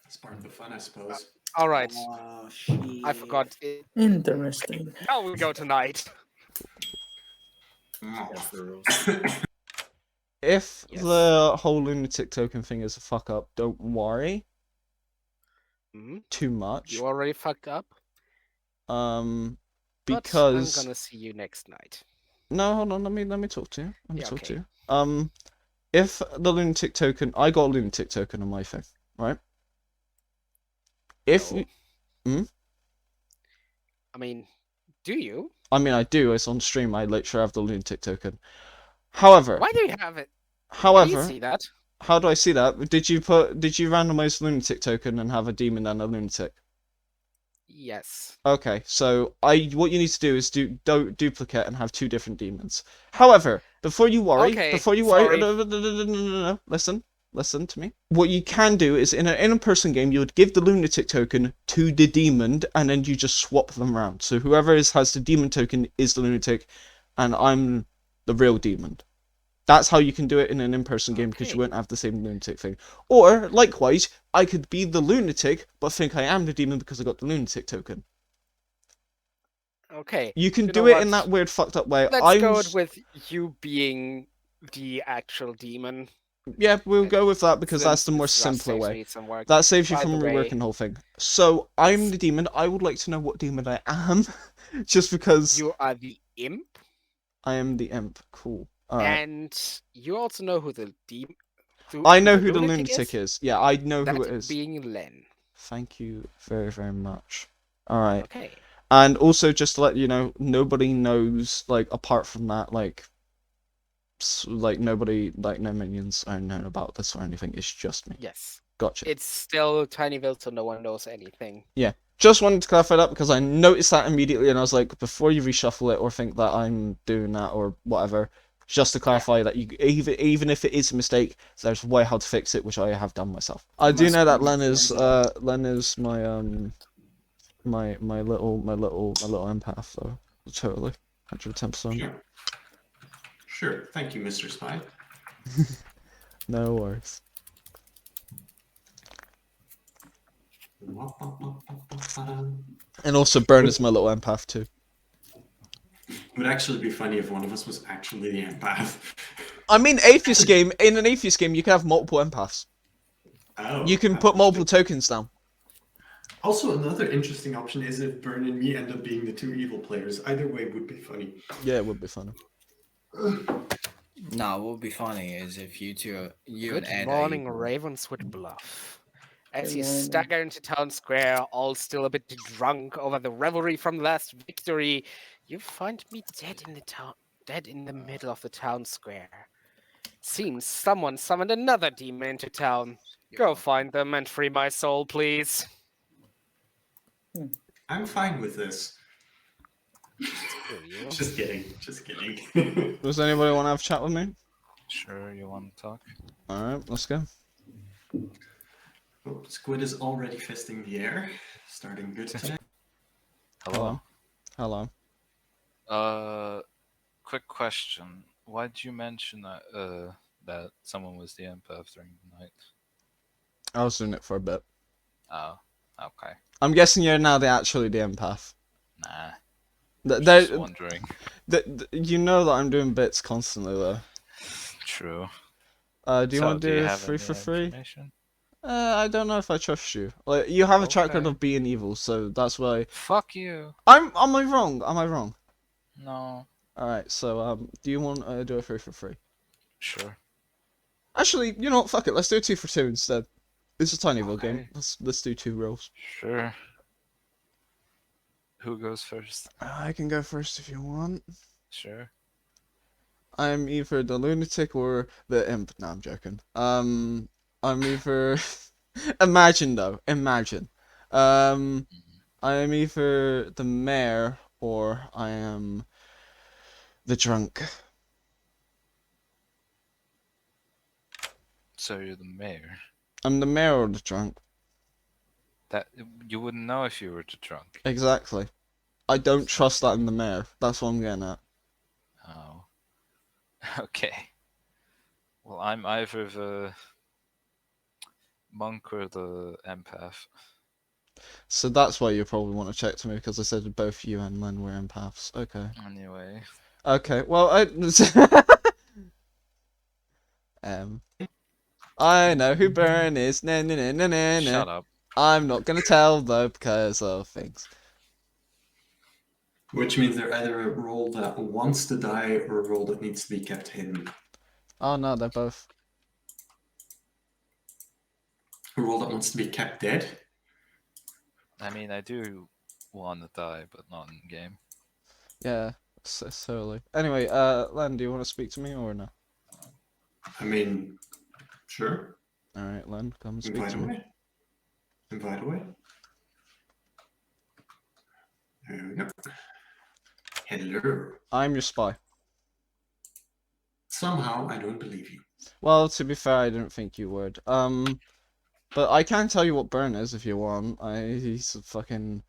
It's part of the fun, I suppose. All right. Oh, shit. I forgot. Interesting. Now we go tonight. That's the rules. If Yes. the whole lunatic token thing is a fuck up, don't worry too much. You already fucked up. But Because I'm gonna see you next night. No, hold on. Let me talk to you. Let me Yeah, talk okay. to you. If the lunatic token, I got a lunatic token on my thing, right? If No. Hmm? I mean, do you? I mean, I do. It's on stream. I literally have the lunatic token. However, Why do you have it? How do however, you see that? how do I see that? Did you randomize the lunatic token and have a demon and a lunatic? Yes. Okay, so what you need to do is don't duplicate and have two different demons. However, before you worry, Okay, no, sorry. listen to me. What you can do is in an in-person game, you would give the lunatic token to the demon, and then you just swap them around. So whoever has the demon token is the lunatic, and I'm the real demon. That's how you can do it in an in-person game because you Okay. won't have the same lunatic thing. Or, likewise, I could be the lunatic, but think I am the demon because I got the lunatic token. Okay. You can You do know it what? in that weird fucked up way. Let's go with you being the actual demon. Yeah, we'll go with that because that's Since the more this just simpler saves way. me some work. That saves you By from the way- reworking the whole thing. So, I'm Yes. the demon. I would like to know what demon I am. Just because You are the imp, I am the imp. Cool. Alright. and you also know who the demon. I know who the lunatic is. Yeah, I know who it That is. being Len. Thank you very, very much. Alright. Okay. And also, just to let you know, nobody knows, like, apart from that, like, nobody, like, no minions are known about this or anything. It's just me. Yes. Gotcha. It's still Tinyville, so no one knows anything. Yeah. Just wanted to clarify that because I noticed that immediately and I was like, before you reshuffle it or think that I'm doing that or whatever, just to clarify that you even if it is a mistake, there's a way how to fix it, which I have done myself. I do know that Len is my my little empath though. Totally. 110%. Sure. Thank you, Mr. Spy. No worries. And also Burn is my little empath too. It would actually be funny if one of us was actually the empath. I mean, in an Atheist game, you can have multiple empaths. Oh. You can put multiple tokens down. Also, another interesting option is if Burn and me end up being the two evil players. Either way would be funny. Yeah, it would be funny. No, what would be funny is if you two, you Good and Ed morning, are equal. Ravenswood Bluff. As Good you morning. stagger into town square, all still a bit drunk over the revelry from last victory, you find me dead in the middle of the town square. Seems someone summoned another demon into town. Go find them and free my soul, please. I'm fine with this. Screw you. Just kidding. Does anybody want to have a chat with me? Sure, you want to talk? Alright, let's go. Oh, Squid is already fisting the air. Starting good today. Hello. Hello. Quick question. Why did you mention that someone was the empath during the night? I was doing it for a bit. Oh, okay. I'm guessing you're now actually the empath. Nah. There, Just wondering. you know that I'm doing bits constantly though. True. Do you So, want to do have free any for free? information? I don't know if I trust you. Like, you have a track record Okay. of being evil, so that's why. Fuck you. Am I wrong? Am I wrong? No. Alright, so do you want to do a free for free? Sure. Actually, you know what? Fuck it. Let's do a 2 for 2 instead. It's a Tinyville Okay. game. Let's do 2 rolls. Sure. Who goes first? I can go first if you want. Sure. I'm either the lunatic or the imp. No, I'm joking. I'm either. Imagine though. Imagine. I am either the mayor or I am the drunk. So you're the mayor. I'm the mayor or the drunk. That you wouldn't know if you were the drunk. Exactly. I don't trust that in the mayor. That's what I'm getting at. Oh. Okay. Well, I'm either the monk or the empath. So that's why you probably want to check to me, because I said both you and Len were empaths. Okay. Anyway, Okay, well, I know who Burn is. Nah, nah, nah, nah, nah, nah. shut up. I'm not gonna tell though because of things. Which means they're either a role that wants to die or a role that needs to be kept hidden. Oh no, they're both. A role that wants to be kept dead. I mean, I do want to die, but not in game. Yeah, solely. Anyway, Len, do you want to speak to me or no? I mean, sure. All right, Len, come and speak Invite to me. away. Invite away. There we go. Hello. I'm your spy. Somehow I don't believe you. Well, to be fair, I didn't think you would. But I can tell you what Burn is if you want. He's a fucking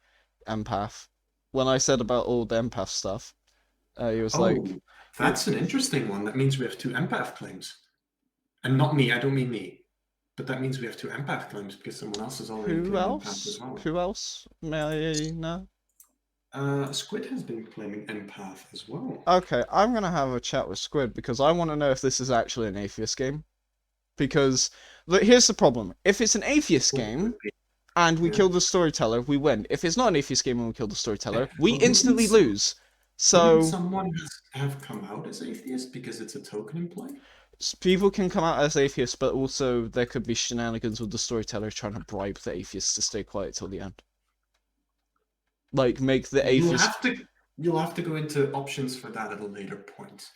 empath. When I said about all the empath stuff, he was like, that's an interesting one. That means we have 2 empath claims. And not me, I don't mean me. But that means we have 2 empath claims because someone else has already who claimed empath else? as well. Who else? May I know? Squid has been claiming empath as well. Okay, I'm gonna have a chat with Squid because I want to know if this is actually an atheist game. Because look, here's the problem: if it's an atheist game and we kill the storyteller, we win. If it's not an atheist game and we kill the storyteller, we instantly lose. So wouldn't someone have come out as atheist because it's a token in play? people can come out as atheists, but also there could be shenanigans with the storyteller trying to bribe the atheists to stay quiet till the end. Like make the atheist. You'll have to go into options for that at a later point.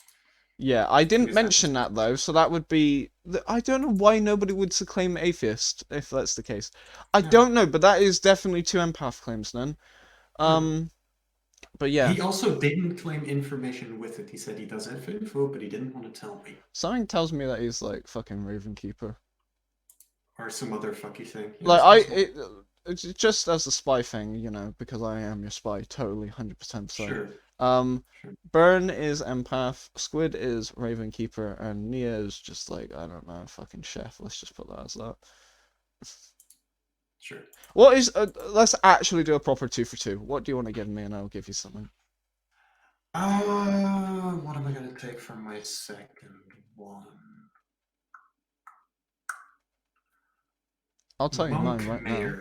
Yeah, I didn't Because mention that though, so that would be. I don't know why nobody would claim atheist if that's the case. I don't know, but that is definitely 2 empath claims then. But yeah. He also didn't claim information with it. He said he does have info, but he didn't want to tell me. Something tells me that he's like fucking Ravenkeeper. Or some other fucky thing. Yeah, Like it's just as a spy thing, you know, because I am your spy, totally 100% so. Sure. Burn is empath, Squid is Ravenkeeper, and Nia is just like, I don't know, fucking chef. Let's just put that as that. Sure. What is? Let's actually do a proper 2 for 2. What do you want to give me, and I'll give you something. What am I gonna take for my second one? I'll tell you mine right now.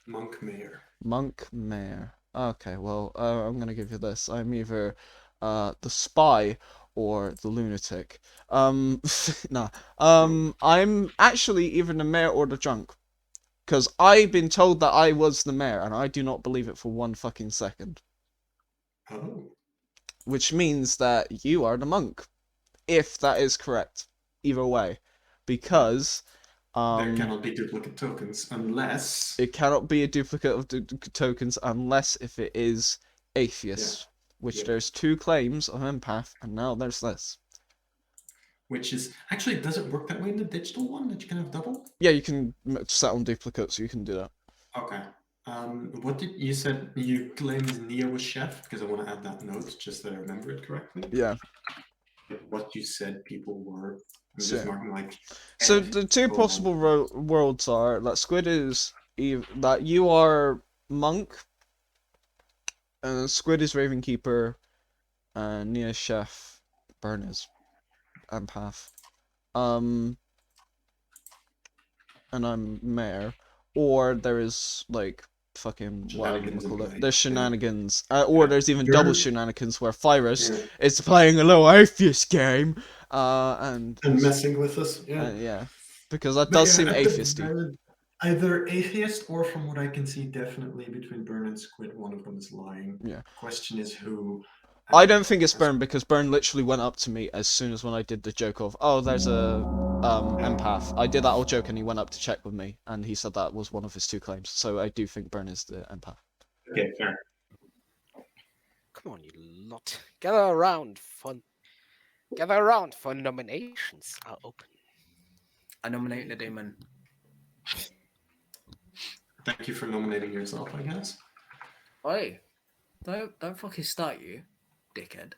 Monk Mayor. Monk Mayor. Okay, well, I'm gonna give you this. I'm either the spy or the lunatic. Nah. I'm actually either the mayor or the drunk. Because I've been told that I was the mayor, and I do not believe it for 1 fucking second. Oh. Which means that you are the monk. If that is correct. Either way. Because there cannot be duplicate tokens unless... It cannot be a duplicate of tokens unless if it is atheist. Which there's 2 claims of empath, and now there's this. Which is... Actually, does it work that way in the digital one, that you can have double? Yeah, you can set on duplicates, so you can do that. Okay. What did you said? You claimed Nia was chef? Because I want to add that note, just that I remember it correctly. Yeah. What you said people were... I'm So, just marking like... so the 2 possible worlds are that Squid is... that you are monk, and Squid is Ravenkeeper, and Nia chef, Burn is empath. And I'm mayor, or there is like fucking whatever you call it. There's shenanigans, or there's even double shenanigans where Thyrus is playing a little atheist game, and messing with us. yeah, because that does seem atheisty. Either atheist or, from what I can see, definitely between Burn and Squid, one of them is lying. Yeah. Question is who. I don't think it's Burn, because Burn literally went up to me as soon as when I did the joke of, oh, there's a empath. I did that old joke and he went up to check with me, and he said that was one of his 2 claims. So I do think Burn is the empath. Okay, fair. Come on, you lot. Gather around for nominations are open. I nominate the demon. Thank you for nominating yourself, I guess. Oi, don't fucking start, you dickhead.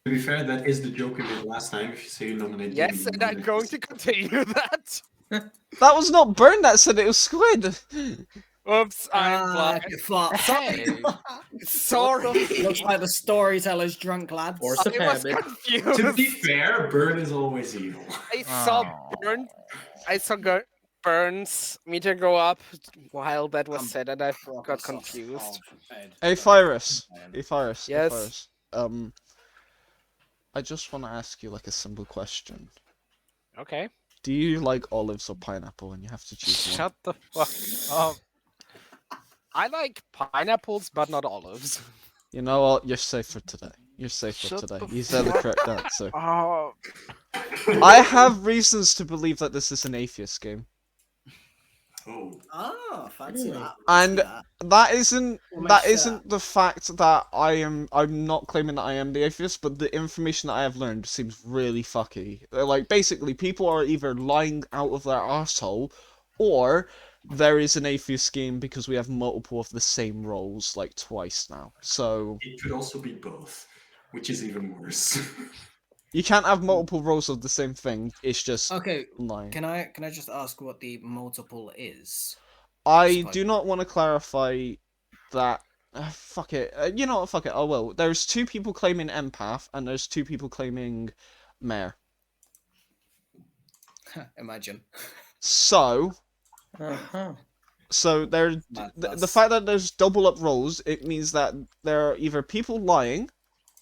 To be fair, that is the joke we made last time. If you say you nominate Yes, Demon, you and I'm nominate going this. to continue that. That was not Burn that said it was Squid. Oops, I'm blind. Fuck. Hey, Sorry. Looks like the storyteller's drunk, lads. Force of I was habit. confused. To be fair, Burn is always evil. I saw oh. Burns meter go up while that was I'm said, and I Proper got soft confused. of head. Hey, Thyrus. Hey, Thyrus. Yes? Hey, Thyrus. I just want to ask you like a simple question. Okay. Do you like olives or pineapple? And you have to choose one. Shut the fuck up. I like pineapples, but not olives. You know what? You're safe for today. You're safe for Shut today. the You said the fuck correct answer. Oh, I have reasons to believe that this is an atheist game. Oh. Oh, fancy Really? that. And fancy that. that isn't What that makes you say isn't the fact that I'm not claiming that I am the atheist, but the information that I have learned seems really fucky. Like basically people are either lying out of their arsehole, or there is an atheist game because we have multiple of the same roles like twice now. So It could also be both, which is even worse. you can't have multiple roles of the same thing. It's just Okay, lying. can I just ask what the multiple is? I Spike. do not want to clarify that. Fuck it. You know what? Fuck it. I will. There's 2 people claiming empath, and there's 2 people claiming mayor. Imagine. So, Uh-huh. the That's- fact that there's double up roles, it means that there are either people lying,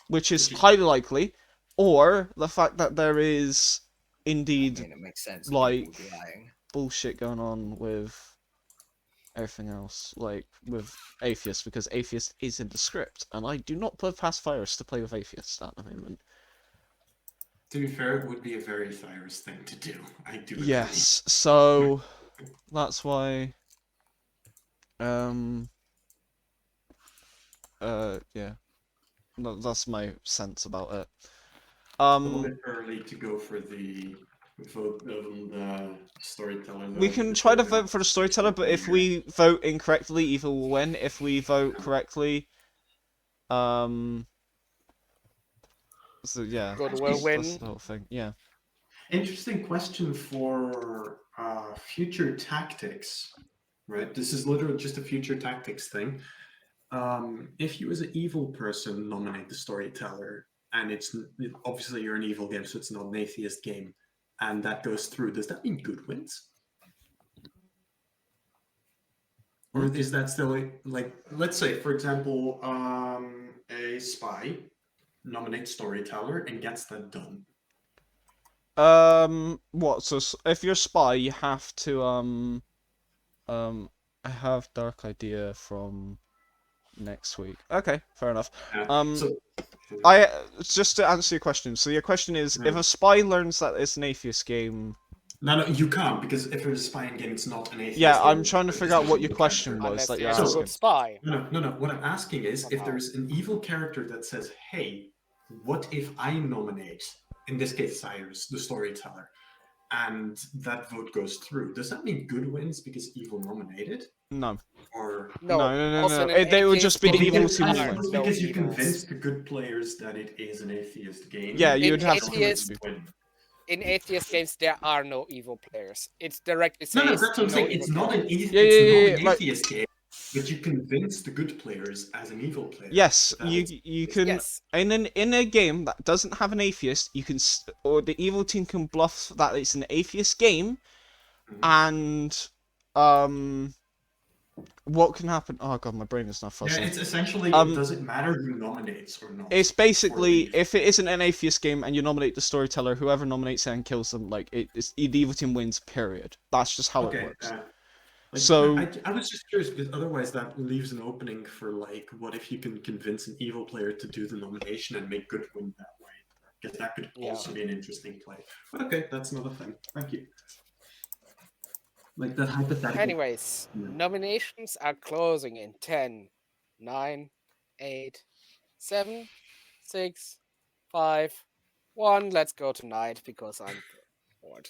which is Which is- highly likely, or the fact that there is I indeed mean, it makes sense. like- People would be lying. bullshit going on with everything else, like with atheists, because atheist is in the script, and I do not put past Thyrus to play with atheists at the moment. To be fair, it would be a very Thyrus thing to do. I do agree. Yes, so that's why. Yeah, that's my sense about it. A little bit early to go for the vote on the storyteller. We though, can because try to we're vote for the storyteller, but if we vote incorrectly, evil will win. If we vote correctly, so yeah, Good that's will win. the whole thing. Yeah. Interesting question for future tactics, right? This is literally just a future tactics thing. If you as an evil person nominate the storyteller, and it's obviously you're an evil game, so it's not an atheist game, and that goes through, does that mean good wins? Or is that still like, let's say, for example, a spy nominates storyteller and gets that done. What? So if you're a spy, you have to I have dark idea from next week. Okay, fair enough. So, Just to answer your question. So your question is, if Yeah. a spy learns that it's an atheist game. no, you can't, because if it's a spying game, it's not an atheist Yeah, game. I'm trying to It's figure out not what an your evil question character. was Unless that you're there's a asking. good spy. No. What I'm asking is, if Somehow. there's an evil character that says, hey, what if I nominate, in this case, Thyrus, the storyteller, and that vote goes through, does that mean good wins because evil nominated? No. Or No, also in an They would atheist just be the game, evil there team are winning. It's no because you evils. convinced the good players that it is an atheist game. Yeah, In you'd have to atheist- convince people. win. In atheist games, there are no evil players. It's directly No, says that's what I'm saying. evil It's not an players. Yeah, atheist game, but you convince the good players as an evil player. Yes, that you it's- you can Yes. in a game that doesn't have an atheist, you can or the evil team can bluff that it's an atheist game, and what can happen? Oh god, my brain is not Yeah, fuzzy. it's essentially, does it matter who nominates or not? It's for basically the- if it isn't an atheist game and you nominate the storyteller, whoever nominates it and kills them, like it's the evil team wins. Period. That's just how it Okay, works. so So- I was just curious, because otherwise that leaves an opening for, like, what if you can convince an evil player to do the nomination and make good win that way? Because that could Yeah. also be an interesting play. But okay, that's another thing. Thank you. Like that hypothetical. Anyways, Yeah. nominations are closing in 10, 9, 8, 7, 6, 5, 1. Let's go tonight because I'm bored.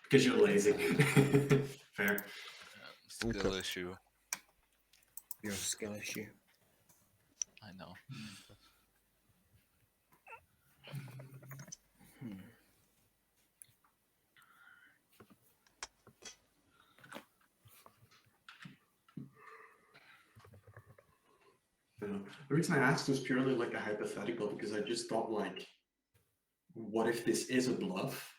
Because you're lazy. Fair. skill Okay. issue. Your skill issue. I know. The reason I asked was purely like a hypothetical because I just thought like, what if this is a bluff?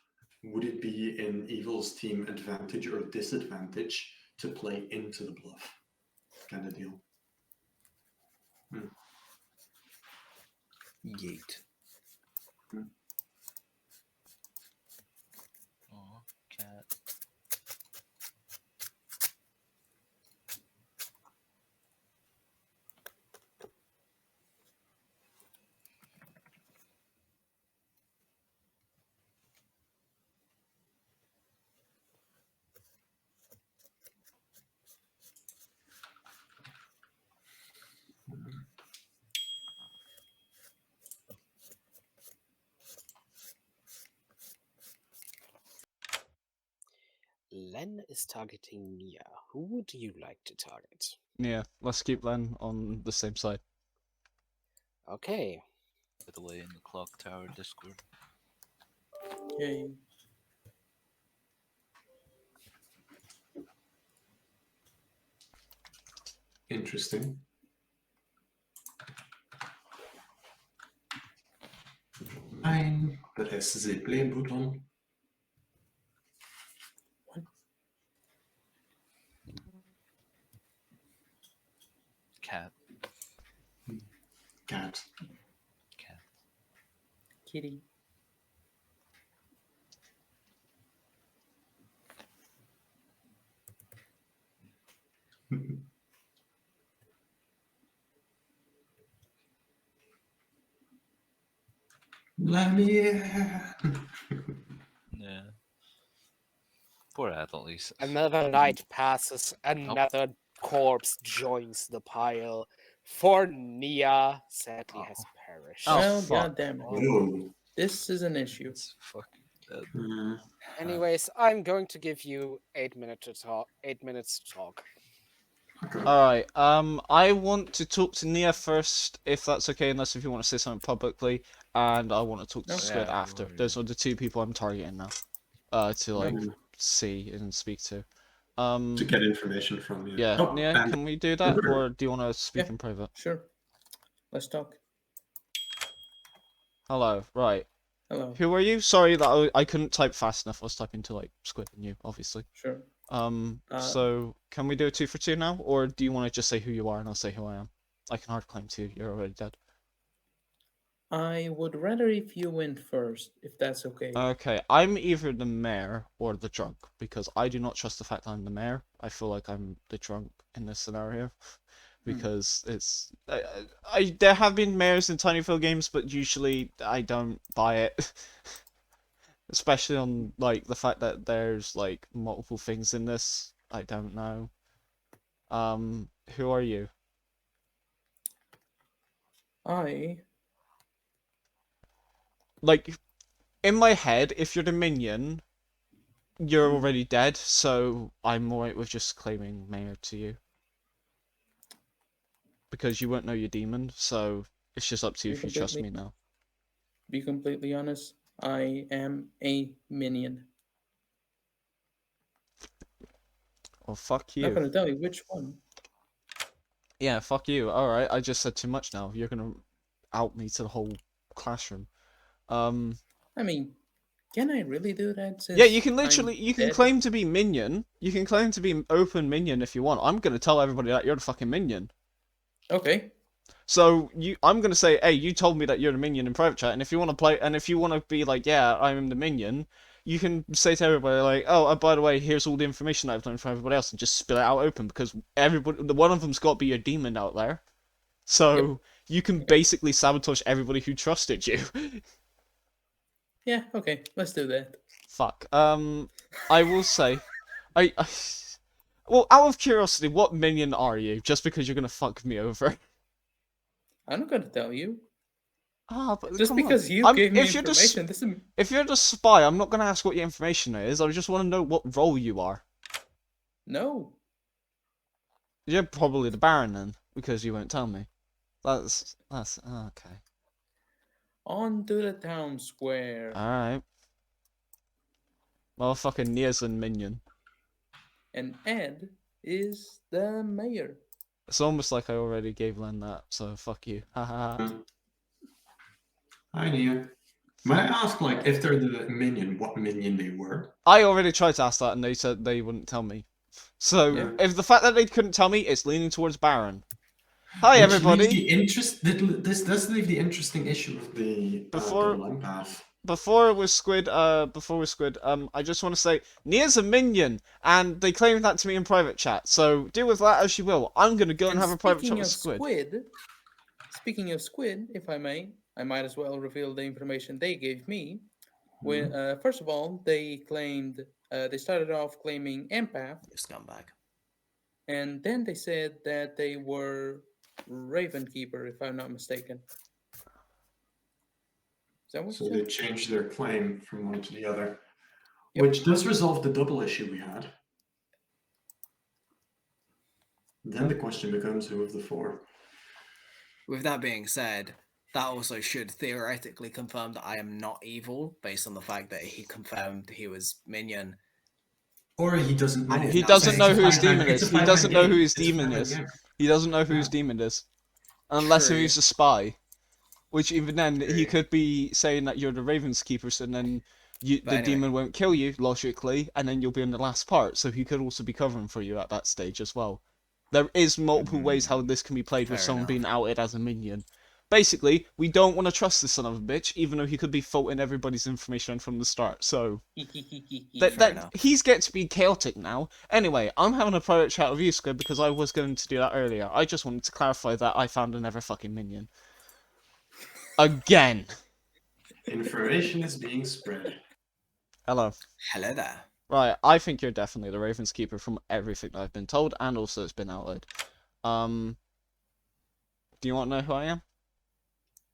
Would it be in Evil's team advantage or disadvantage to play into the bluff? Kind of deal. Yeet. Oh, cat. Len is targeting Mia. Who would you like to target? Yeah, let's keep Len on the same side. Okay. By the way, in the Clocktower Discord. Yay. Interesting. Fine, press the play button. Cat. Cat. Cat. Kitty. Let me. Yeah. Poor adult Lisa. Another night passes, another corpse joins the pile. For Nia sadly has perished. Oh, Well, fuck. goddamn it. Whoa. This is an issue. It's fucking dead. Hmm. Anyways, I'm going to give you 8 minutes to talk. 8 minutes to talk. Okay. Alright, I want to talk to Nia first, if that's okay, unless if you want to say something publicly, and I want to talk to No. Squid Yeah, after. you are, Those are the two people I'm targeting now. To like Mhm. see and speak to. To get information from you. Yeah, Oh, Nia, and can we do that, or do you want to speak Yeah. in private? Sure. Let's talk. Hello, right. Hello. Who are you? Sorry that I couldn't type fast enough. I was typing to like Squid and you, obviously. Sure. So can we do a 2 for 2 now, or do you want to just say who you are and I'll say who I am? I can hard claim to you're already dead. I would rather if you went first, if that's okay. Okay, I'm either the mayor or the drunk because I do not trust the fact I'm the mayor. I feel like I'm the drunk in this scenario because it's there have been mayors in Tinyville games, but usually I don't buy it. Especially on like the fact that there's like multiple things in this. I don't know. Who are you? I Like in my head, if you're the minion, you're Hmm. already dead, so I'm alright with just claiming mayor to you. Because you won't know your demon, so it's just up to you Be if you trust me completely- now. be completely honest. I am a minion. Well, fuck Not you. gonna tell you which one. Yeah, fuck you. Alright, I just said too much now. You're gonna out me to the whole classroom. I mean, can I really do that? Since Yeah, you can I'm literally, you can dead? claim to be minion. You can claim to be open minion if you want. I'm gonna tell everybody that you're the fucking minion. Okay. So I'm gonna say, hey, you told me that you're the minion in private chat, and if you want to play, and if you want to be like, yeah, I'm the minion, you can say to everybody like, oh, by the way, here's all the information I've learned from everybody else, and just spill it out open because everybody, one of them's got to be your demon out there, so you can basically sabotage everybody who trusted you. Yeah. Okay. Let's do that. Fuck. I will say, I well, out of curiosity, what minion are you? Just because you're gonna fuck me over. I'm not gonna tell you. Ah, but Just come on. because you gave me if you're the information doesn't. if you're the spy, I'm not gonna ask what your information is. I just want to know what role you are. No. You're probably the Baron then, because you won't tell me. That's okay. On to the town square. All right. Motherfucking Nia's and minion. And Ed is the mayor. It's almost like I already gave Len that, so fuck you. Haha. Hi, Nia. May I ask, like, if they're the minion, what minion they were? I already tried to ask that, and they said they wouldn't tell me. So, Yeah. if the fact that they couldn't tell me, it's leaning towards Baron. Hi, Which everybody. leaves this does leave the interesting issue of the Before- double empath. Before it was Squid, I just want to say, Nia's a minion, and they claimed that to me in private chat, so deal with that as you will. I'm gonna go and have a private chat speaking with of Squid. Speaking of Squid, if I may, I might as well reveal the information they gave me. When first of all, they claimed they started off claiming empath, You scumbag. and then they said that they were Ravenkeeper, if I'm not mistaken. Is that what So you they said? changed their claim from one to the other. Yep. Which does resolve the double issue we had. Then the question becomes who of the four? With that being said, that also should theoretically confirm that I am not evil, based on the fact that he confirmed he was minion. Or he doesn't know. And He not doesn't saying know it's who a his five-man- demon it's is. a He five-man doesn't know game. who his It's a demon five-man is. game. He doesn't know who his Yeah. demon is. Unless if True. he's a spy. Which even then, he True. could be saying that you're the Raven's Keeper, so then the But anyway. demon won't kill you, logically, and then you'll be in the last part, so he could also be covering for you at that stage as well. There is multiple ways how this can be played with Fair someone enough. being outed as a minion. Basically, we don't want to trust this son of a bitch, even though he could be faulting everybody's information from the start, so... Fair enough. He's get to be chaotic now. Anyway, I'm having a private chat with you, Squid, because I was going to do that earlier. I just wanted to clarify that I found another fucking minion. Again. Information is being spread. Hello. Hello there. Right, I think you're definitely the Raven's Keeper from everything that I've been told, and also it's been outlawed. Do you want to know who I am?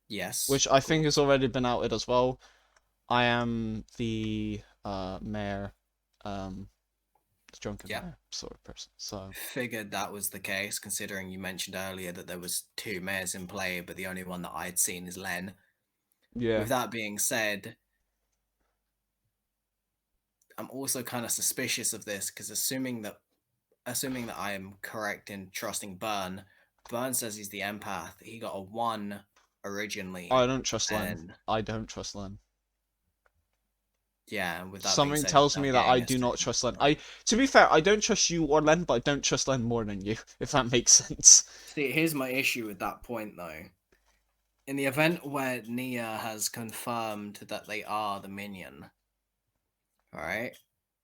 Yes. Which I think has already been outed as well. I am the mayor, the drunken Yeah. mayor sort of person. So Figured that was the case, considering you mentioned earlier that there was 2 mayors in play, but the only one that I'd seen is Len. yeah, With that being said, I'm also kind of suspicious of this because assuming that I am correct in trusting Burn says he's the empath. He got a 1 originally. I don't trust Len. and I don't trust Len. yeah, and with that being Something said, tells without me that getting I a do not statement trust Len. from- To be fair, I don't trust you or Len, but I don't trust Len more than you, if that makes sense. See, here's my issue with that point, though. In the event where Nia has confirmed that they are the minion, alright?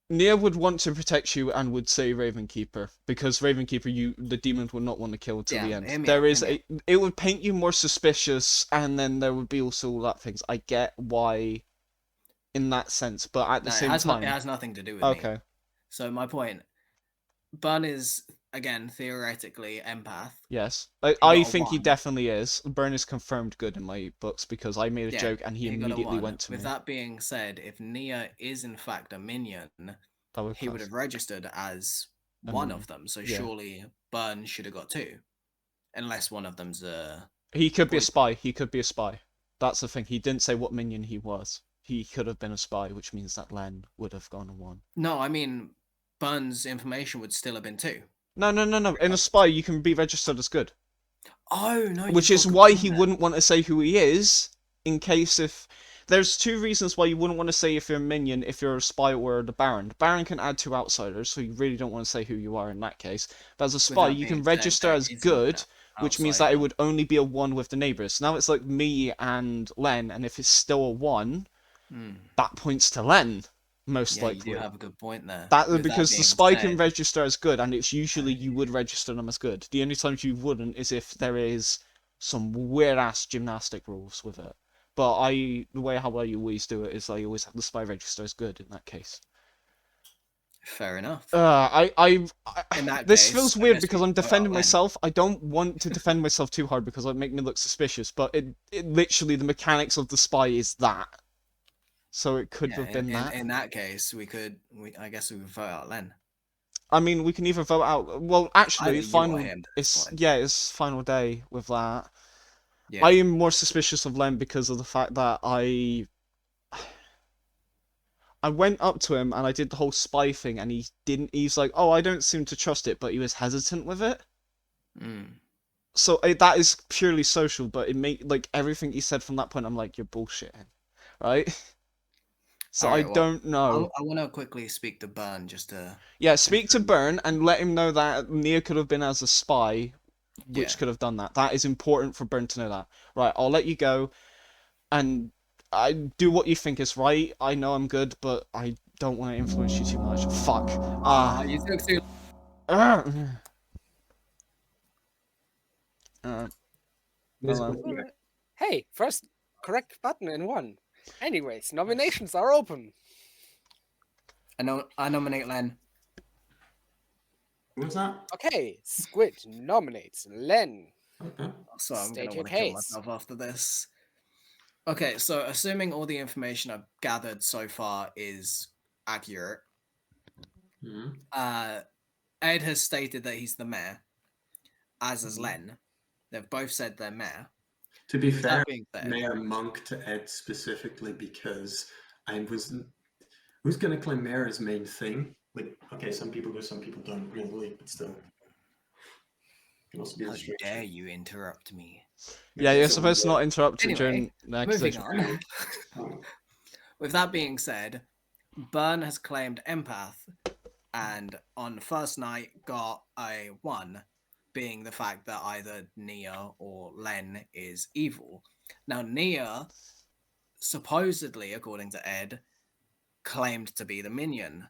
Nia would want to protect you and would say Ravenkeeper, because Ravenkeeper, the demon would not want to kill till the Yeah, hear end. me There out, is hear it would paint you more suspicious, and then there would be also all that things. I get why, in that sense, but at the No, same it time, has nothing to do with me. okay, So my point, Bun is, again, theoretically empath. yes, got I a think he 1. definitely is. Burn is confirmed good in my books because I made a Yeah, joke and he got a immediately 1. went to With me. that being said, if Nia is in fact a minion, That would he would class. have registered as A one minion. of them. So Yeah. surely Burn should have got 2. Unless one of them's a... He could be a Boy- spy. He could be a spy. That's the thing. He didn't say what minion he was. He could have been a spy, which means that Len would have gone on 1. No, I mean, Burn's information would still have been 2. No. In a spy, you can be registered as good. Oh, no. Which you've is got a good why point he there. wouldn't want to say who he is, in case if... There's 2 reasons why you wouldn't want to say if you're a minion, if you're a spy or the Baron. The Baron can add 2 outsiders, so you really don't want to say who you are in that case. But as a spy, that you can being said, register there as isn't good, an which means that it outsider. would only be a 1 with the neighbours. Now it's like me and Len, and if it's still a 1, Hmm. that points to Len, most Yeah, likely. you do have a good point there. That With because the being spy can said- register as good, and it's usually you would register them as good. The only times you wouldn't is if there is some weird ass gymnastic rules with it. But the way how I always do it is I always have the spy register as good in that case. Fair enough. In that this case, feels I weird guess because we I'm can vote defending out Len. myself. I don't want to defend myself too hard because it would make me look suspicious. But it literally the mechanics of the spy is that. So it could Yeah, have been that. In that case, I guess we would vote out Len. I mean, we can either vote out. Well, actually, Either you or final. him at this It's point. yeah, it's final day with that. Yeah. I am more suspicious of Len because of the fact that I went up to him and I did the whole spy thing, and he didn't. He's like, "Oh, I don't seem to trust it," but he was hesitant with it. So that is purely social, but it like everything he said from that point, I'm like, you're bullshitting, right? So Alright, I well, don't know. I want to quickly speak to Burn just to. Yeah, speak to Burn and let him know that Nia could have been as a spy, which Yeah. could have done that. That is important for Burn to know that. Right, I'll let you go, and I do what you think is right. I know I'm good, but I don't want to influence you too much. Fuck. You took too. Uh, Let's hello. go here. Hey, first correct button in one. Anyways, nominations are open. I nominate Len. What was that? Okay, Squid nominates Len. Okay. So I'm State gonna your want to kill case. myself after this. Okay, so assuming all the information I've gathered so far is accurate, Mhm. Ed has stated that he's the mayor, as is Len. They've both said they're mayor. To be With fair, that being said, Mayor Monk to Ed specifically because I was. Who's gonna claim Mayor as main thing? Like, okay, some people do, some people don't really, but still. Can also be a how distraction. dare you interrupt me? Yeah, you're supposed to not interrupt it Anyway, during the moving accusation. on. Oh, With that being said, Burn has claimed empath, and on the first night got a 1, being the fact that either Nia or Len is evil. Now, Nia, supposedly, according to Ed, claimed to be the minion,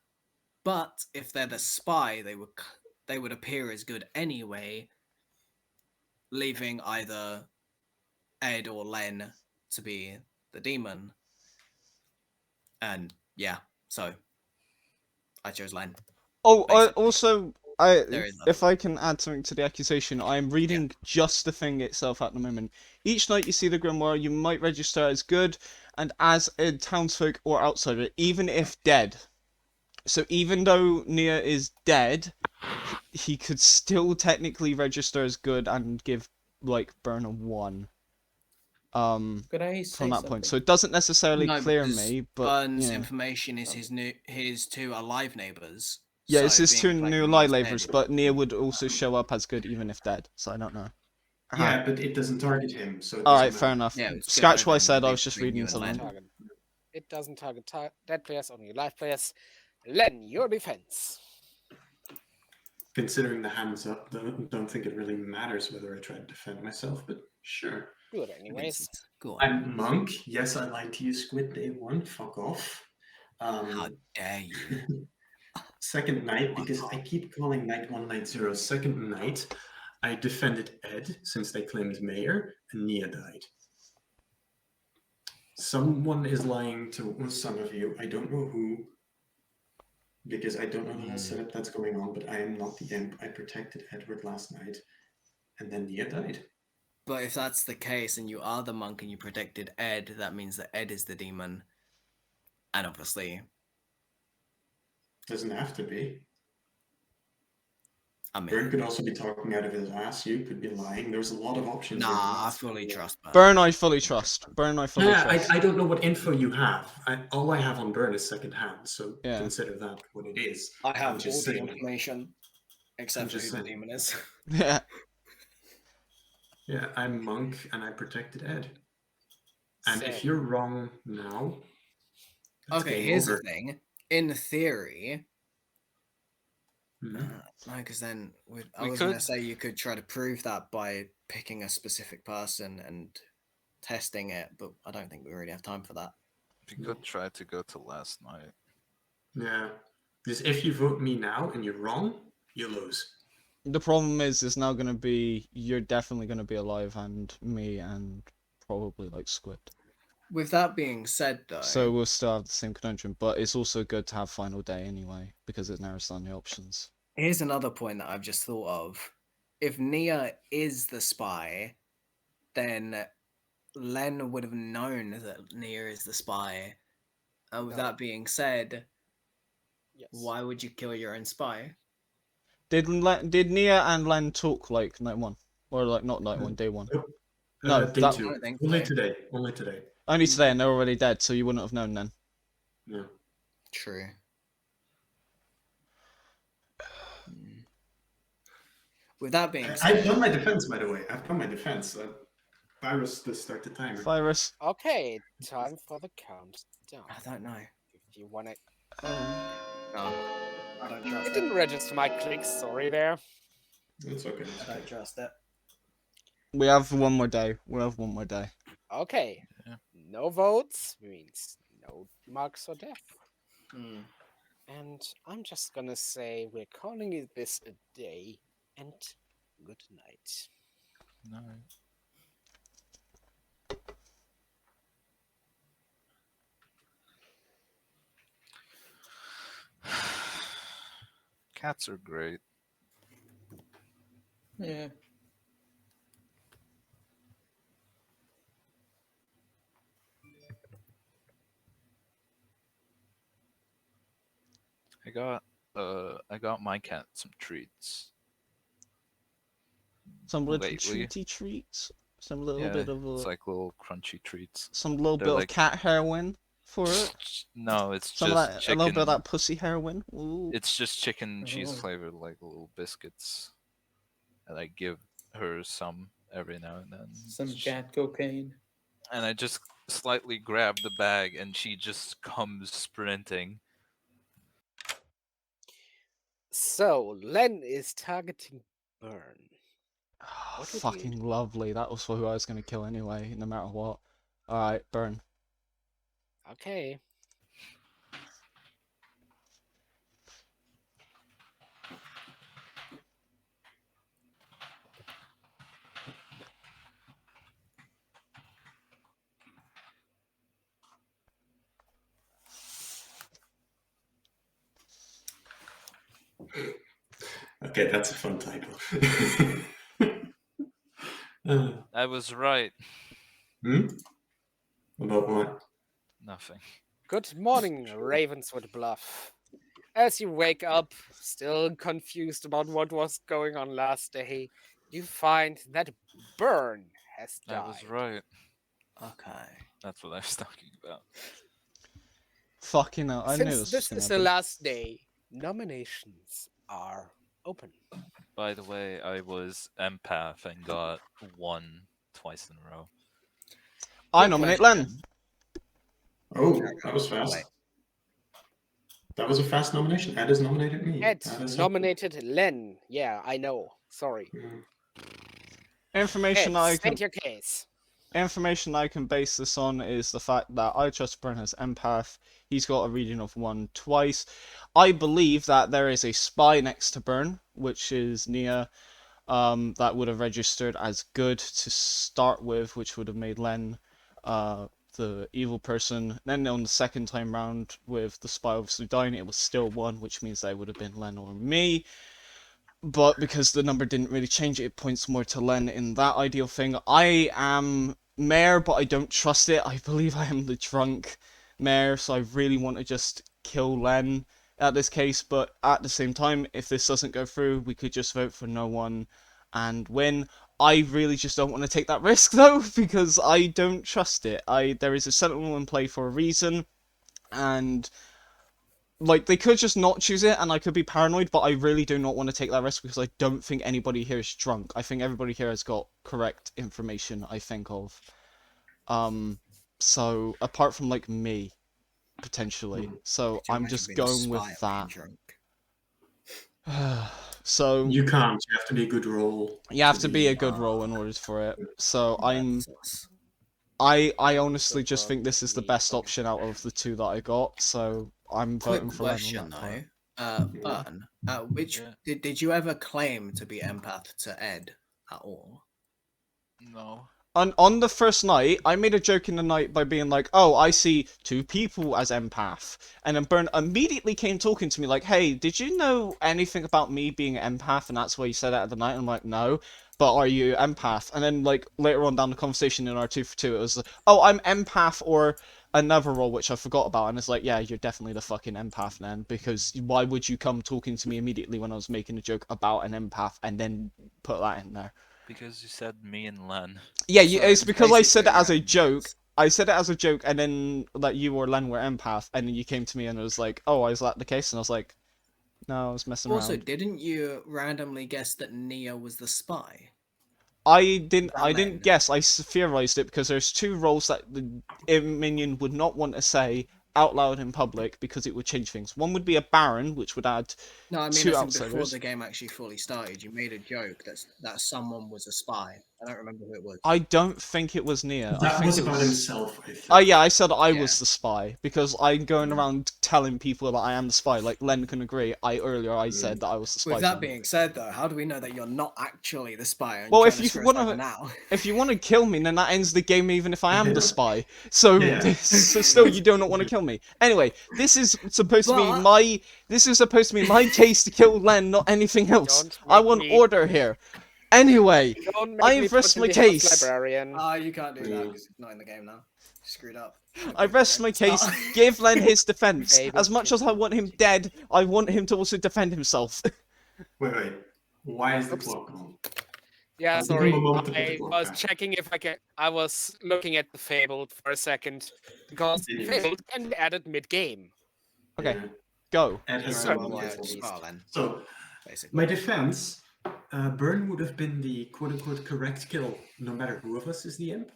but if they're the spy, they would appear as good anyway, leaving either Ed or Len to be the demon. And yeah, so I chose Len. Oh, Basically. also, There is if I can add something to the accusation, I am reading just the thing itself at the moment. Each night you see the grimoire, you might register as good and as a townsfolk or outsider, even if dead. So even though Nia is dead, he could still technically register as good and give like Burn a 1. Could I say From that something? point, so it doesn't necessarily No, clear because me, but Burn's yeah. information is his 2 alive neighbors. Yeah, so it's his being 2 claimed new when lie he's labors, dead- but Nia would also show up as good even if dead, so I don't know. yeah, but it doesn't target him, so it doesn't Alright, fair matter. enough. Yeah, it's good Scratch what I over said, I in was just between you reading and Len. something. It doesn't target dead players, only live players. Len, your defense. Considering the hands up, don't think it really matters whether I try to defend myself, but sure. Do it anyways. Vincent, go on. I'm Monk. Yes, I lied to you, Squid Day 1. Fuck off. How dare you? Second night, because I keep calling night 1, night 0. Second night, I defended Ed since they claimed Mayor, and Nia died. Someone is lying to some of you. I don't know who, because I don't know the whole setup that's going on, but I am not the imp. I protected Edward last night, and then Nia died. But if that's the case and you are the monk and you protected Ed, that means that Ed is the demon. And obviously, Doesn't have to be. I mean, Burn could also be talking out of his ass. You could be lying. There's a lot of options. here. nah, I fully trust Burn. Burn, I fully trust. Burn, I fully Yeah, trust. I don't know what info you have. All I have on Burn is secondhand, so Yeah. consider that what it is. I have I'm just all the saying. information except I'm for just who the saying. demon is. Yeah. Yeah, I'm Monk and I protected Ed. And if Same. you're wrong now, it's Okay, game here's over. the thing. In theory, Mhm. no, because then I We was going to could- say you could try to prove that by picking a specific person and testing it, but I don't think we really have time for that. We could try to go to last night. Yeah. Because if you vote me now and you're wrong, you lose. The problem is, it's now gonna be, you're definitely gonna be alive, and me, and probably like Squid. With that being said, though, So we'll still have the same conundrum, but it's also good to have final day anyway, because it narrows down the options. here's another point that I've just thought of. If Nia is the spy, then Len would have known that Nia is the spy. And with No. that being said, Yes. why would you kill your own spy? Did Nia and Len talk like night 1? Or like, not night 1, day 1? Nope. No, Day that- 2. I don't think Only so. today. Only today. Only today, and they're already dead, so you wouldn't have known then. No. True. With that being I've said, done my defense, by the way. I've done my defense. Thyrus, let's start the timer. Thyrus. Okay, time for the countdown. I don't know. If you want it. Oh. No, I don't trust It didn't it. register my clicks, sorry there. It's okay. I don't trust it. We have one more day. We'll have one more day. Okay. Yeah. No votes means no marks or death. Hmm. And I'm just gonna say we're calling it this a day and good night. No. Cats are great. Yeah. I got my cat some treats. Some little Lately. treaty treats. Some little Yeah, bit of it's like little crunchy treats. some little they're bit like- of cat heroin for it. No, it's Some just of that, chicken. a little bit of that pussy heroin. Ooh. It's just chicken cheese Oh. flavored, like little biscuits. And I give her some every now and then. Some cat cocaine. And I just slightly grab the bag, and she just comes sprinting. So Len is targeting Burn. Oh, What would you fucking lovely. That was who I was gonna kill anyway, no matter what. Alright, burn. Okay. Okay, that's a fun title. I was right. Hmm? About what? Nothing. Good morning, Ravenswood Bluff. As you wake up, still confused about what was going on last day, you find that Burn has died. I was right. Okay. That's what I was talking about. Fucking hell, I knew Since this was this gonna is the happen. last day, nominations are open. By the way, I was empath and got 1 twice in a row. I Quick nominate question. Len. Oh, that was fast. Wait. That was a fast nomination. Ed has nominated me. Ed That is nominated Len. Yeah, I know. Sorry. Mm. Information Ed, I can state your case. information I can base this on is the fact that I trust Burn as empath. He's got a reading of 1 twice. I believe that there is a spy next to Burn, which is Nia, that would have registered as good to start with, which would have made Len the evil person. Then on the second time round, with the spy obviously dying, it was still 1, which means they would have been Len or me. But because the number didn't really change, it points more to Len in that ideal thing. I am mayor, but I don't trust it. I believe I am the drunk mayor, so I really want to just kill Len at this case. But at the same time, if this doesn't go through, we could just vote for no one and win. I really just don't want to take that risk though, because I don't trust it. There is a sentinel in play for a reason, and like they could just not choose it, and I could be paranoid, but I really do not want to take that risk because I don't think anybody here is drunk. I think everybody here has got correct information. I think of, so apart from like me, potentially. So Could you I'm imagine just being a going with spy and that. being drunk? So You can't. You have to be a good role. you have to be a be, good role in order for it. So That's us. I honestly just for think this is the me, best okay. option out of the 2 that I got. So I'm Quick voting for Len on question that part. though. Burn, which Yeah. did you ever claim to be empath to Ed at all? No. On the first night, I made a joke in the night by being like, "Oh, I see 2 people as empath," and then Burn immediately came talking to me like, "Hey, did you know anything about me being an empath?" And that's why you said it at the night. I'm like, "No, but are you empath?" And then like later on down the conversation in our 2 for 2, it was like, "Oh, I'm empath or another role which I forgot about," and it's like, "Yeah, you're definitely the fucking empath then, because why would you come talking to me immediately when I was making a joke about an empath and then put that in there?" Because you said me and Len. Yeah, So it's because I said it basically, as a you're joke. empaths. I said it as a joke, and then that you or Len were empath, and then you came to me and it was like, "Oh, is that the case?" And I was like, No, I was messing Also, around. didn't you randomly guess that Neo was the spy? I didn't Len. guess. I theorized it because there's two roles that the minion would not want to say out loud in public because it would change things. One would be a Baron, which would add No, I mean, two as in before outsiders. the game actually fully started, you made a joke that someone was a spy. I don't remember who it was. I don't think it was Nia. I That think was it about was... himself, I think. Oh yeah, I said I Yeah. was the spy because I'm going Yeah. around telling people that I am the spy. Like Len can agree. I said that I was the spy. With for that him. being said, though, how do we know that you're not actually the spy? And Well, trying if to you screw us wanna- over now. If you want to kill me, then that ends the game even if I am the spy. So, Yeah. so still you do not want to kill me. Anyway, this is supposed to be But- my case to kill Len, not anything else. Don't I make want me- order here. Anyway, Don't I make me have rest put in my the house case. librarian. You can't do that Yeah. because it's not in the game now. Screwed up. I rest my case. Start. Give Len his defense. Able As much to- as I want him dead, I want him to also defend himself. Wait. Why is the Oops. clock on? Yeah, I'll give him sorry. a moment to put the I clock was back. checking if I can. I was looking at the Fabled for a second because Continues. Fabled can be added mid-game. Okay, Yeah. go. Ed has Sorry, some well, ideas at on least. this. Well, then, So, basically. my defense, Burn would have been the quote-unquote correct kill, no matter who of us is the imp.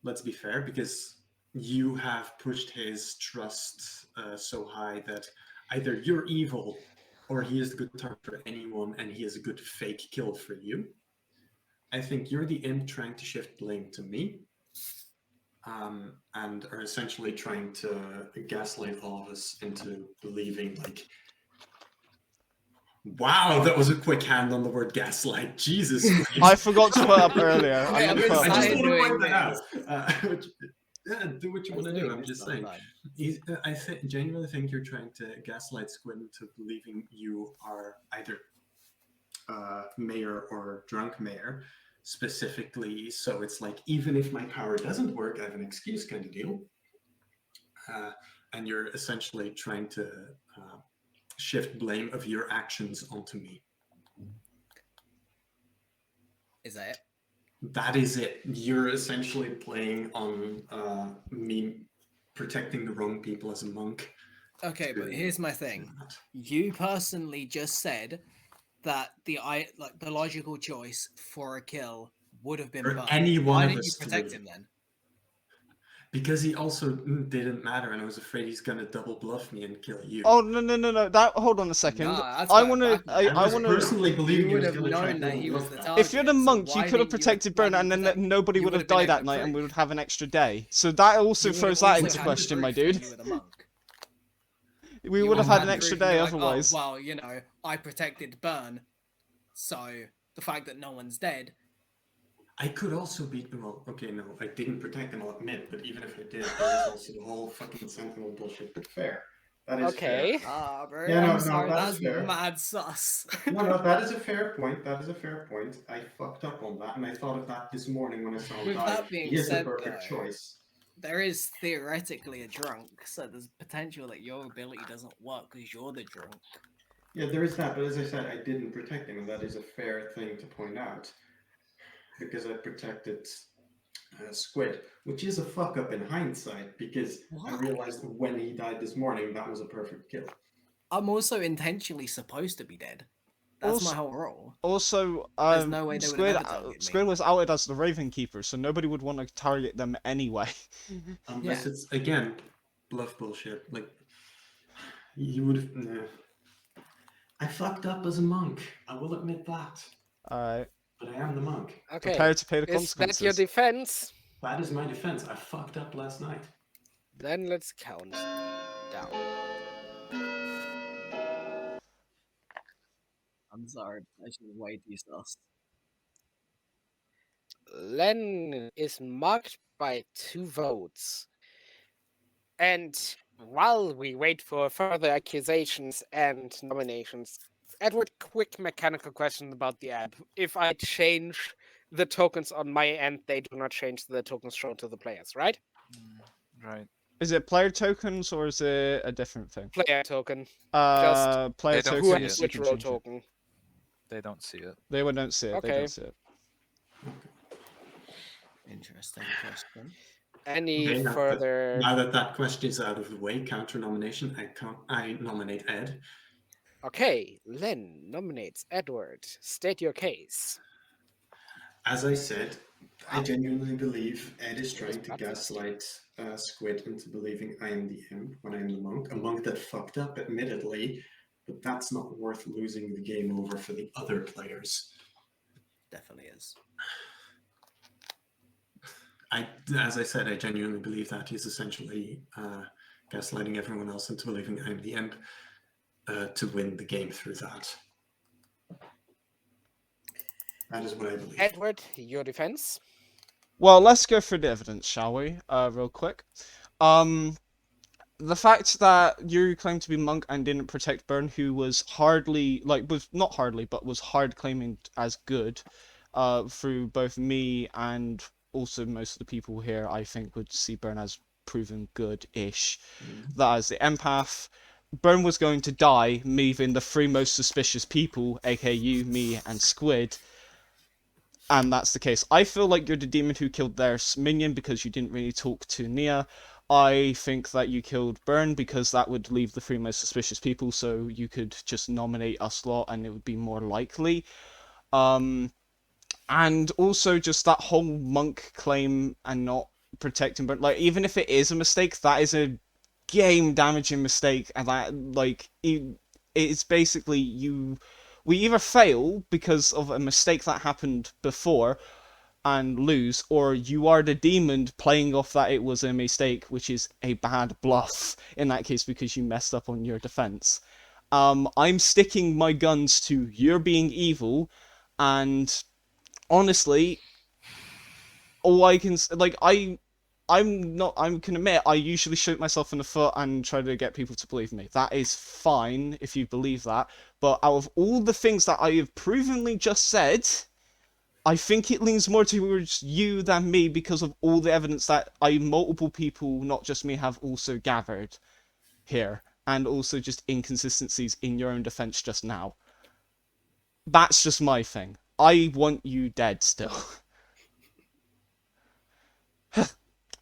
Let's be fair, because you have pushed his trust so high that either you're evil or he is the good target for anyone and he is a good fake kill for you. I think you're the imp trying to shift blame to me, and are essentially trying to gaslight all of us into believing, like, wow, that was a quick hand on the word gaslight. Jesus Christ. I forgot to put up earlier. Wait, I'm I've gonna been put I up just silent. earlier. want to doing point that out. this. Do what you want to do. I'm just saying. I genuinely think you're trying to gaslight Squid into believing you are either mayor or drunk mayor, specifically. So it's like, even if my power doesn't work, I have an excuse kind of deal. And you're essentially trying to shift blame of your actions onto me. Is that it? That is it. You're essentially playing on me protecting the wrong people as a monk. Okay, but here's my thing. That. You personally just said that the logical choice for a kill would have been For Burn. any one Why of didn't you us to protect do. him then? Because he also didn't matter, and I was afraid he's gonna double bluff me and kill you. Oh no! That hold on a second. Nah, that's I going wanna. back, man. I I was wanna. personally believing You he would was have gonna try known that double he was bluff the that. target. If you're the so monk, you why could have didn't you- protected why Burn, didn't and you then protect- nobody you would would have have been died able that to night, and prove- we would have an extra day. So that also you would throws have that also into had to question, prove my that dude. You were the monk. We You would have would had an to extra prove and be day like, otherwise. Oh, well, you know, I protected Burn, so the fact that no one's dead. I could also be, well, okay, no, I didn't protect him, I'll admit, but even if I did, there is also the whole fucking Sentinel bullshit, but fair. That is Okay. Ah, bro, Yeah, no, I'm no, sorry, that's that's fair. mad sus. fair. No, that is a fair point, that is a fair point. I fucked up on that, and I thought of that this morning when I saw him With die. that being He is the said, perfect though, choice. There is theoretically a drunk, so there's potential that your ability doesn't work because you're the drunk. Yeah, there is that, but as I said, I didn't protect him, and that is a fair thing to point out. Because I protected Squid, which is a fuck up in hindsight, because I Why? realized when he died this morning, that was a perfect kill. I'm also intentionally supposed to be dead. That's Also- my whole role. Also, There's no way they would Squid, have ever targeted me. Squid was outed as the Raven Keeper, so nobody would want to target them anyway. Unless Yeah. it's, again, bluff bullshit. Like, you would have. Nah. I fucked up as a monk. I will admit that. Alright, But I am the monk. Okay. prepare to pay the Is that consequences. your defense? That is my defense. I fucked up last night. Then let's count down. I'm sorry, I should have waited you sus. Len is marked by 2 votes. And while we wait for further accusations and nominations, Edward, quick mechanical question about the app. If I change the tokens on my end, they do not change the tokens shown to the players, right? Right. Is it player tokens or is it a different thing? Player token. Player They don't Who see tokens. has it. you which can row change it. token? They don't see it. They would don't see it. They Okay. don't see it. Interesting question. Any Okay, further? Now that that question is out of the way, counter nomination, I nominate Ed. Okay, Len nominates Edward. State your case. As I said, I genuinely believe Ed is It trying is to breakfast. gaslight Squid into believing I am the imp when I am the monk. A monk that fucked up, admittedly, but that's not worth losing the game over for the other players. Definitely is. As I said, I genuinely believe that he's essentially gaslighting everyone else into believing I'm the imp to win the game through that. That is what I believe. Edward, your defense. Well, let's go through the evidence, shall we? Real quick. The fact that you claim to be monk and didn't protect Burn, who was was hard claiming as good, through both me and also most of the people here, I think would see Burn as proven good-ish. That is the empath. Burn was going to die, leaving the three most suspicious people, aka you, me, and Squid. And that's the case. I feel like you're the demon who killed their minion because you didn't really talk to Nia. I think that you killed Burn because that would leave the three most suspicious people, so you could just nominate us lot and it would be more likely. And also just that whole monk claim and not protecting Burn. Like, even if it is a mistake, that is a game-damaging mistake, and that, like, it's basically we either fail because of a mistake that happened before and lose, or you are the demon playing off that it was a mistake, which is a bad bluff in that case because you messed up on your defense. I'm sticking my guns to you're being evil, and honestly, all I can I can admit I usually shoot myself in the foot and try to get people to believe me. That is fine if you believe that. But out of all the things that I have provenly just said, I think it leans more towards you than me because of all the evidence that multiple people, not just me, have also gathered here. And also just inconsistencies in your own defense just now. That's just my thing. I want you dead still.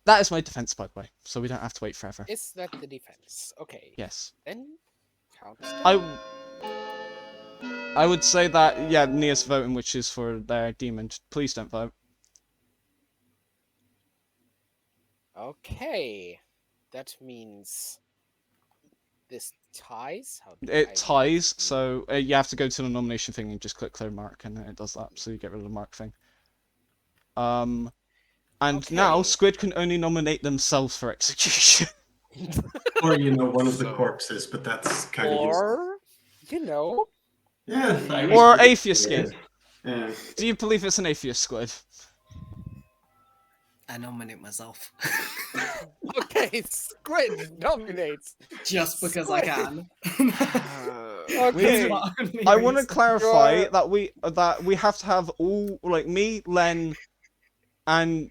That is my defense, by the way, so we don't have to wait forever. Is that the defense? Okay. Yes. Then count us I down. would say that, yeah, Nia's voting, which is for their demon. Please don't vote. Okay. That means this ties? How do I It do ties, this? so you have to go to the nomination thing and just click clear mark, and then it does that, so you get rid of the mark thing. And now Okay. Squid can only nominate themselves for execution. Or, one of the So- corpses, but that's kind of useless. Or, Yeah, Thyrus Or would be atheist weird. skin. Yeah. Do you believe it's an atheist, Squid? I nominate myself. okay, Squid nominates. Just because I can. Okay. I want to clarify You're- that we have to have all, like, me, Len, and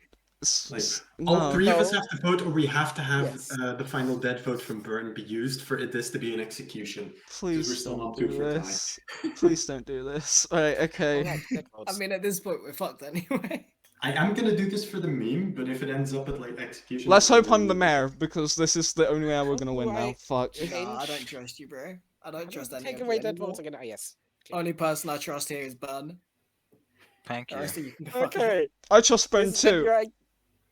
All three of us No. have to vote, or we have to have Yes. the final dead vote from Burn be used for this to be an execution. we're Please still don't not good do for time. this. Please don't do this. Alright, okay. Alright, that I votes. mean, at this point, we're fucked anyway. I am gonna do this for the meme, but if it ends up at like execution, Let's hope I'm the mayor, because this is the only way we're gonna win now. Right. Fuck. No, I don't Change. trust you, bro. I don't trust any Take of away you that anymore. vote again. Ah, yes. Okay. Only person I trust here is Burn. Thank The you. rest of you can go fuck Okay. I trust Burn Is that too.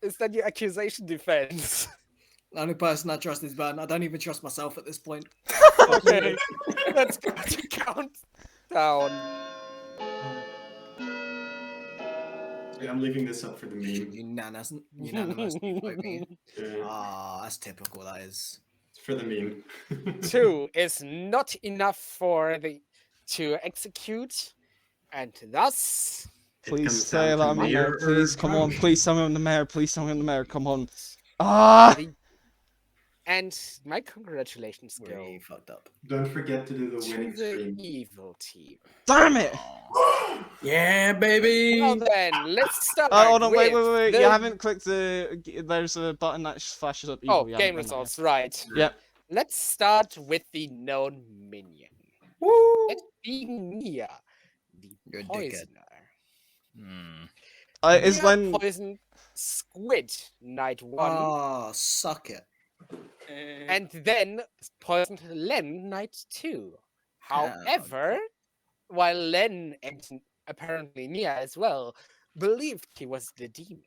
is that your accusation defense? The only person I trust is Burn. I don't even trust myself at this point. okay. Let's go to count down. Yeah, I'm leaving this up for the meme. Unanimous vote me. Yeah, Ah, that's typical, that is. it's for the meme. 2 is not enough to execute, and thus It Please comes say down that to I'm the mayor mayor. or Please, come on. drunk. Please tell me I'm the mayor. Please tell me I'm the mayor. Come on. Ah! and my congratulations go We fucked up. Don't forget to do the to winning the stream. evil team. Damn it! Yeah, baby! Well then, let's start. Hold on, wait. with You the- haven't clicked the. There's a button that flashes up evil. Oh, You haven't game done that yet. results, right. Yep. Let's start with the known minion. Woo! It being Nia, the You're a dickhead. poisoner. Is Nia Len. poisoned Squid night 1, Oh, suck it. and then poisoned Len night 2. However, while Len and apparently Nia as well believed he was the demon,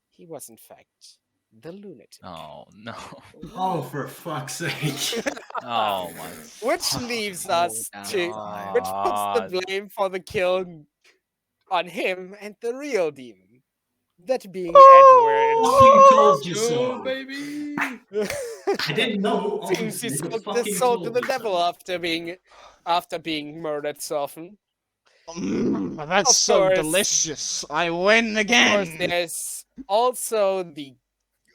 he was in fact the lunatic. Oh no. Oh, for fuck's sake. Oh my. Which leaves us Oh, to, God. which puts the blame for the kill on him and the real demon, that being Fucking told you Go, so. baby! Edward. I didn't know, Since he obviously, but sold fucking his soul to told the you devil so. after being murdered so often. That's Of so course. delicious. I win Of course, again. there's also the,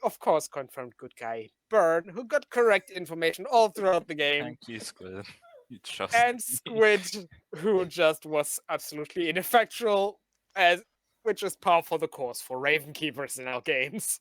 of course, confirmed good guy Burn, who got correct information all throughout the game, Thank you, Squid. You trust and me. Squid, who just was absolutely ineffectual, which is par for the course for Raven Keepers in our games.